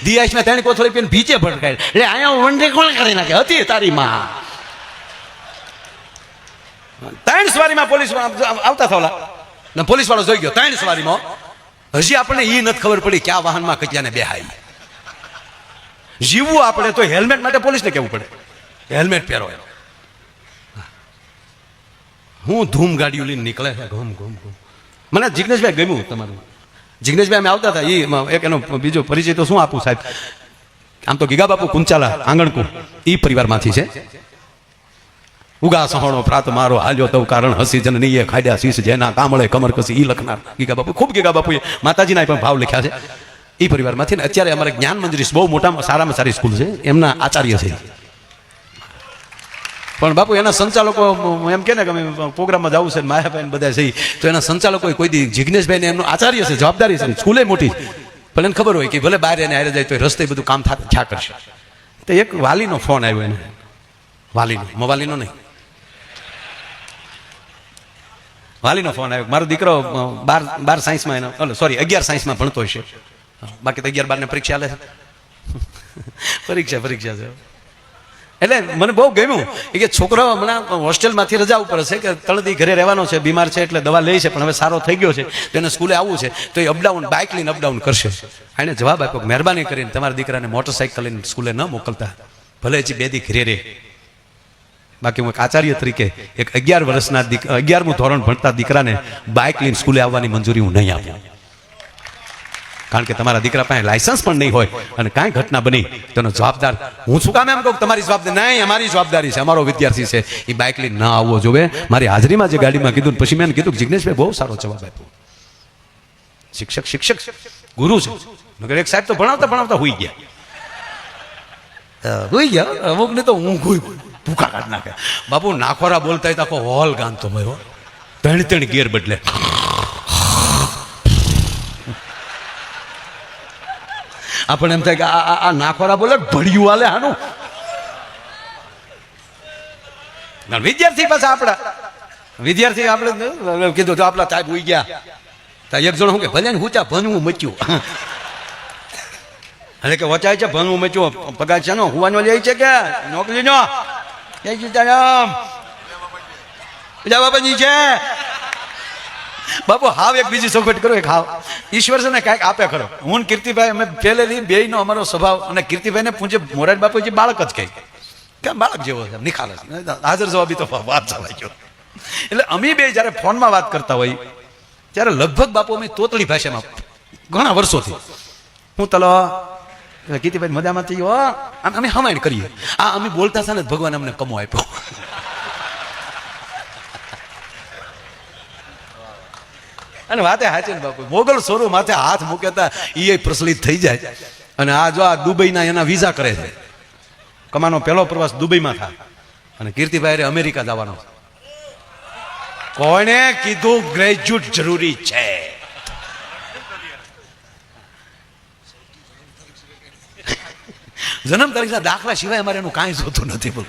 દિયાશમાં ત્રણ કોથળી પીને ભીચે ભટકાય એટલે અહીંયા વંડે કોણ કરી નાખે હતી તારી માં ત્રણ સવારીમાં પોલીસ આવતા થોડા પોલીસ વાળો જોઈ ગયો ત્રણ સવારીમાં હજી આપણને એ નથી ખબર પડી કે આ વાહનમાં કજિયાને બેહાઈ જીવવું આપણે તો હેલ્મેટ માટે પોલીસને કહેવું પડે હેલ્મેટ પહેરો એનો હું ધૂમ ગાડીઓ લઈને નીકળે છે ઘૂમ ઘૂમ ઘૂમ મને જિગ્નેશભાઈ ગમ્યું તમારું જિગ્નેશભાઈ અમે આવતા હતા એ એક એનો બીજો પરિચય તો શું આપું સાહેબ આમ તો ગીગા બાપુ કુંચાલા આંગણકુ એ પરિવારમાંથી છે ઉગા સહોણો પ્રાત મારો હાલ્યો તવ કારણ હસી જન નીએ ખાડ્યા શીશ જેના કામળે કમર કસી ઈ લખનાર ગીગા બાપુ ખૂબ ગીગા બાપુએ માતાજીના પણ ભાવ લખ્યા છે એ પરિવારમાંથી ને અત્યારે અમારે જ્ઞાન મંજરી બહુ મોટામાં સારામાં સારી સ્કૂલ છે એમના આચાર્ય છે પણ બાપુ એના સંચાલકો એમ કે ને કે અમે પ્રોગ્રામમાં જવું છે માયાભાઈ બધા છે તો એના સંચાલકો કોઈ દી જિગ્નેશભાઈને એમનું આચાર્ય છે જવાબદારી છે સ્કૂલે મોટી પણ એને ખબર હોય કે ભલે બહાર એને હારે જાય તો રસ્તે બધું કામ થયા કરશે તો એક વાલીનો ફોન આવ્યો એને વાલીનો નહીં વાલીનો ફોન આવ્યો મારો દીકરો 12 સાયન્સમાં એનો સોરી 11 સાયન્સમાં ભણતો હશે બાકી તો 11-12 ને પરીક્ષા લે પરીક્ષા છે એટલે મને બહુ ગમ્યું કે છોકરાઓ હમણાં હોસ્ટેલમાંથી રજા ઉપર છે કે તળદી ઘરે રહેવાનો છે બીમાર છે એટલે દવા લે છે પણ હવે સારો થઈ ગયો છે તો એને સ્કૂલે આવવું છે તો એ અપડાઉન બાઇક લઈને અપડાઉન કરશે એને જવાબ આપ્યો મહેરબાની કરીને તમારા દીકરાને મોટરસાઇકલ લઈને સ્કૂલે ન મોકલતા ભલે હજી 2 દી ઘરે રહે બાકી હું એક આચાર્ય તરીકે એક 11 વર્ષના 11મું ધોરણ ભણતા દીકરાને બાઇક લઈને સ્કૂલે આવવાની મંજૂરી હું નહીં આપું કારણ કે તમારા દીકરા પાસે લાયસન્સ પણ નહીં હોય અને કાંઈ ઘટના બની તેનો જવાબદાર હું શું કામ એમ કહું તમારી જવાબદારી નહીં અમારી જવાબદારી છે અમારો વિદ્યાર્થી છે એ બાઇક લઈને ન આવવો જોવે મારી હાજરીમાં જે ગાડીમાં કીધું પછી મેં કીધું જિગ્નેશભાઈ બહુ સારો જવાબ આપ્યો શિક્ષક ગુરુ છે નગર એક સાહેબ તો ભણાવતા હુઈ ગયા અમુક ને તો હું ભૂખા કાઢ નાખે બાપુ નાખોરા બોલતા હોય તો આખો હોલ ગાંધતો ભાઈ ત્રણ ગેર બદલે આપણે એમ થાય કે આ નાખોરા બોલે ભળ્યું હાલે હાનું વિદ્યાર્થી પાછા આપણા વિદ્યાર્થી આપણે કીધું તો આપણા સાહેબ ઉઈ ગયા તો એક જણ શું કે ભલે ને ઊંચા ભણવું મચ્યું એટલે કે વચાય છે ભણવું મચ્યું પગાર છે નો હુવાનો લે છે કે નોકરીનો જય સીતારામ બીજા બાપાજી છે બાપુ હાવ એક બીજી ચોખવટ કરો એક હાવ ઈશ્વર છે ને કાંઈક આપે ખરો હું કીર્તિભાઈ અમે પહેલેથી બેયનો અમારો સ્વભાવ અને કીર્તિભાઈને પૂછે મોરારી બાપુજી બાળક જ કહે કેમ બાળક જેવો છે નિખાલસ હાજર જવાબી તો વાત ચાલાઈ ગયો એટલે અમે બે જ્યારે ફોનમાં વાત કરતા હોય ત્યારે લગભગ બાપુ અમે તોતળી ભાષામાં ઘણા વર્ષોથી હું તલો કીર્તિભાઈ મજામાં થઈ ગયો અમે હમાયણ કરીએ આ અમે બોલતા હતા ને ભગવાન અમને કમો આપ્યો અને વાતે હાચે ને બાપુ મોગલ સોરું માથે હાથ મૂકેતા એ પ્રચલિત થઈ જાય અને આ જો આ દુબઈના એના વિઝા કરે છે કમાનો પહેલો પ્રવાસ દુબઈમાં થાય અને કીર્તિભાઈ અમેરિકા જવાનો કોણે કીધું ગ્રેજ્યુએટ જરૂરી છે જન્મ તારીખના દાખલા સિવાય અમારે એનું કાંઈ જોતું નથી બોલ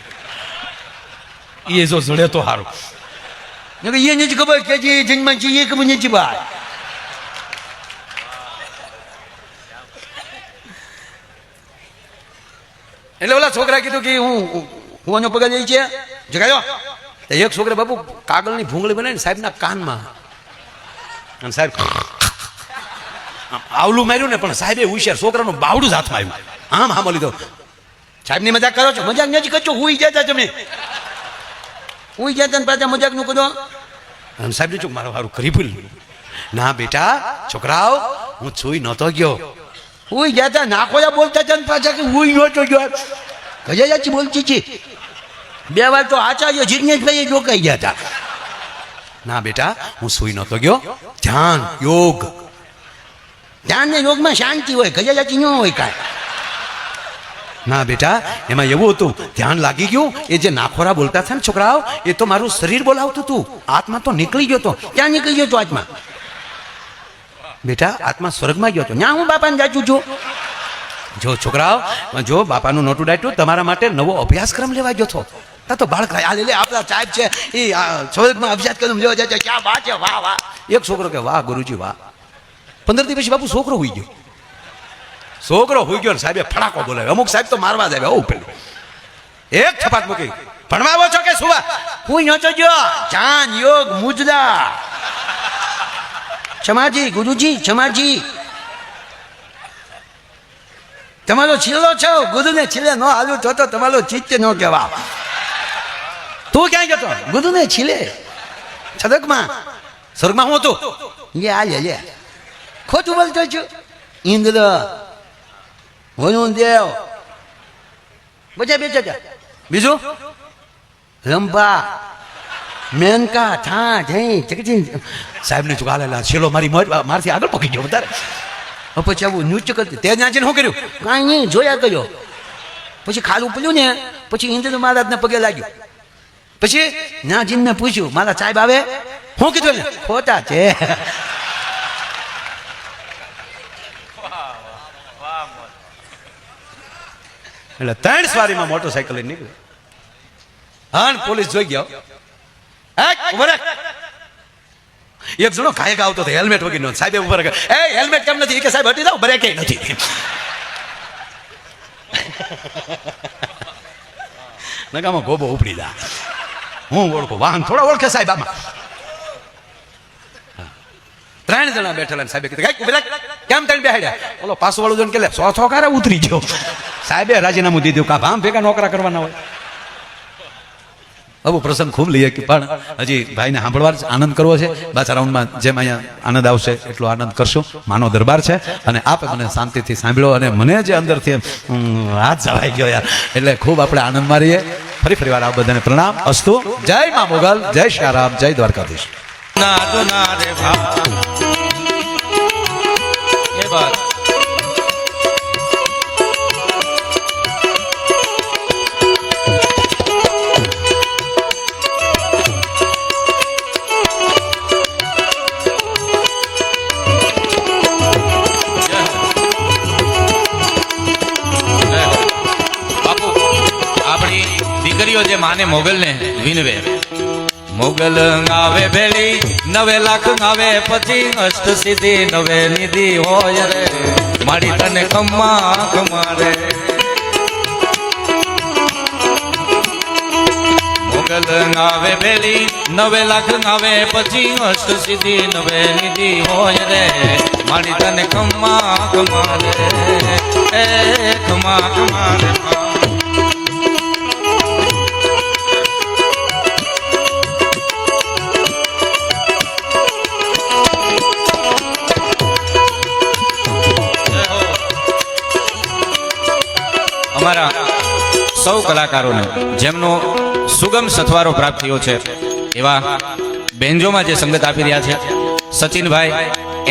એ જો જડે તો સારું ये नहीं खबर क्या जी जन्म चाहिए कि मुझे जी बात એટલે ઓલા છોકરા કીધું કે હું પગાર જઈ છે જગાયો એક છોકરા બાપુ કાગળની ભૂંગળી બનાવીને સાહેબના કાનમાં અને સાહેબ આવલું માર્યું ને પણ સાહેબે હોશિયાર છોકરાનું બાવડું જ હાથમાં આવ્યું આમ લીધો સાહેબની મજાક કરો છો મજાક નથી કરજો હુઈ જતા તમે હુઈ જતા પાછા મજાક નું કરો સાહેબ ને ચૂક મારો સારું કરી ભૂલ ના બેટા છોકરાઓ હું છુઈ નહોતો ગયો હુઈ જતા નાખોયા બોલતા હતા પાછા કે હુઈ નહોતો ગયો કયા જાચી બોલતી છે 2 વાર તો આચાર્ય જિગ્નેશભાઈ જોકાઈ ગયા હતા ના બેટા હું સુઈ નહોતો ગયો ધ્યાન યોગ ધ્યાન ને યોગમાં શાંતિ હોય કયા જાચી ન હોય કાંઈ ના બેટા એમાં એવું હતું ધ્યાન લાગી ગયું એ જે નાખોરા બોલતા હતા ને છોકરાઓ એ તો મારું શરીર બોલાવતું હતું આત્મા તો નીકળી ગયો હતો ક્યાં નીકળી ગયો હતો આત્મા બેટા આત્મા સ્વર્ગમાં ગયો હતો ત્યાં હું બાપાને જાચું છું જો છોકરાઓ જો બાપાનું નોટું ડાટ્યું તમારા માટે નવો અભ્યાસક્રમ લેવા ગયો હતો તો બાળક આ લે આપણા સાહેબ છે એ સ્વર્ગમાં અભ્યાસક્રમ લેવા જાય ક્યાં વાત છે વાહ વાહ એક છોકરો કે વાહ ગુરુજી વાહ 15 દી પછી બાપુ છોકરો હોઈ ગયો છોકરો હુઈ ગયો ને સાહેબે ફડાકો બોલાવ્યો. અમુક સાહેબ તો મારવા જાય આવું પેલું એક છપાટ મૂકી ભણવા આવો છો કે સુવા હું નહોતો જો ચાંદ યોગ મુજદા ક્ષમાજી ગુરુજી ક્ષમાજી તમારો છેલ્લો છો ગુરુને છેલ્લે ન હાલ્યું તો તમારો ચિત્ત ન કહેવા. તું ક્યાં જતો ગુરુને છેલ્લે સદકમાં સ્વર્ગમાં હું હતું લે આ લે ખોટું બોલતો છું. ઇન્દ્ર વરુણદેવ બધા બેચા બીજું રંભા મેનકા ઠા ઠઈ જગજી સાહેબને ચુકાલેલા છેલ્લો મારી મારથી આગળ પકી ગયો વધારે. પછી આવું નૃત્ય કરતી તે ત્યાં શું કર્યું કાંઈ નહીં જોયા કર્યો. પછી ખાલું પડ્યું ને પછી ઇન્દ્ર મહારાજને પગે લાગ્યું. પછી નાજીને પૂછ્યું મારા સાહેબ આવે શું કીધું ને ખોટા છે. એટલે 3 સવારીમાં મોટરસાયકલ લઈને નીકળ્યો. હા પોલીસ જોઈ ગયો. એક જણો ગાયક આવતો હતો હેલ્મેટ વગર સાહેબ ઉભા રહે એ હેલ્મેટ કેમ નથી કે સાહેબ હટી જાવ બ્રેક નથી. નકામાં ગોબો ઉપડી જા હું ઓળખું વાહન થોડા ઓળખે સાહેબ આમાં. 3 જણા બેઠેલા સાહેબે કીધું કેમ 3 બેહાડ્યા બોલો પાછું વાળું જણ કે સો કારે ઉતરી ગયો. સાહેબે રાજીનામું દીધું કા ભામ ભેગા નોકરા કરવાના હોય. આવું પ્રસંગ ખૂબ લઈએ પણ હજી ભાઈને સાંભળવા જ આનંદ કરવો છે. પાછા રાઉન્ડમાં જેમ અહીંયા આનંદ આવશે એટલો આનંદ કરશું. માનો દરબાર છે અને આપે મને શાંતિથી સાંભળ્યો અને મને જે અંદરથી હાથ જવાઈ ગયો યાર એટલે ખૂબ આપણે આનંદ મારીએ. ફરી વાર આ બધાને પ્રણામ અસ્તુ. જય મા મોગલ, જય શ્યારામ, જય દ્વારકાધીશ. દીકરીઓ જે માને મોગલ ને વિનવે મોગલ આવે ભેળી 9 લાખ આવે પછી અષ્ટ સિદ્ધિ 9 નિધિ હોય રે મારી તને ખમ્મા ખમારે. મોગલ આવે ભેળી 9 લાખ આવે પછી અષ્ટ સિદ્ધિ 9 નિધિ હોય રે મારી તને ખમ્મા ખમારે એ ખમ્મા ખમારે. અમારા સૌ કલાકારોને જેમનો સુગમ સથવારો પ્રાપ્ત થયો છે એવા બેન્જોમાં જે સંગત આપી રહ્યા છે સચિનભાઈ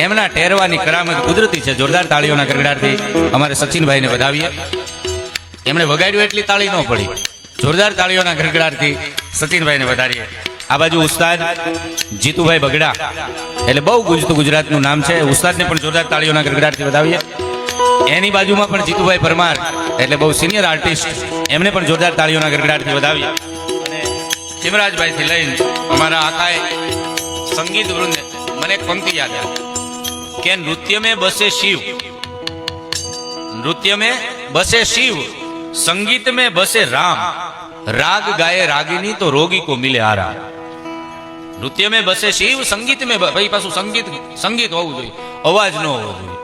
એમના ટેરવાની કરામત કુદરતી છે. જોરદાર તાળીઓના ગરગડાટથી અમારે સચિનભાઈને વધાવીએ. એમણે વગાડ્યું એટલી તાળી ન પડી. જોરદાર તાળીઓના ગરગડાટથી સચિનભાઈને વધારીએ. આ બાજુ ઉસ્તાદ જીતુભાઈ બગડા એટલે બહુ ગુંજતું ગુજરાતનું નામ છે. ઉસ્તાદને પણ જોરદાર તાળીઓના ગરગડાટથી વધાવીએ. એની બાજુમાં પણ જીતુભાઈ પરમાર એટલે બહુ સિનિયર આર્ટિસ્ટ એમને પણ જોરદાર તાળીઓના ગરગડાટથી વધાવીએ. અને ચિમરાજભાઈથી લઈને અમારા આખાએ સંગીત વૃંદ મને એક પંક્તિ યાદ આવે કે નૃત્ય में बसे शिव, नृत्य में बसे शिव, संगीत में बसे राम, राग गाए रागिनी तो रोगी को मिले आराम. नृत्य में बसे शिव, संगीत में ભાઈ પાછું સંગીત હોવું જોઈએ, અવાજ ન હોવો જોઈએ.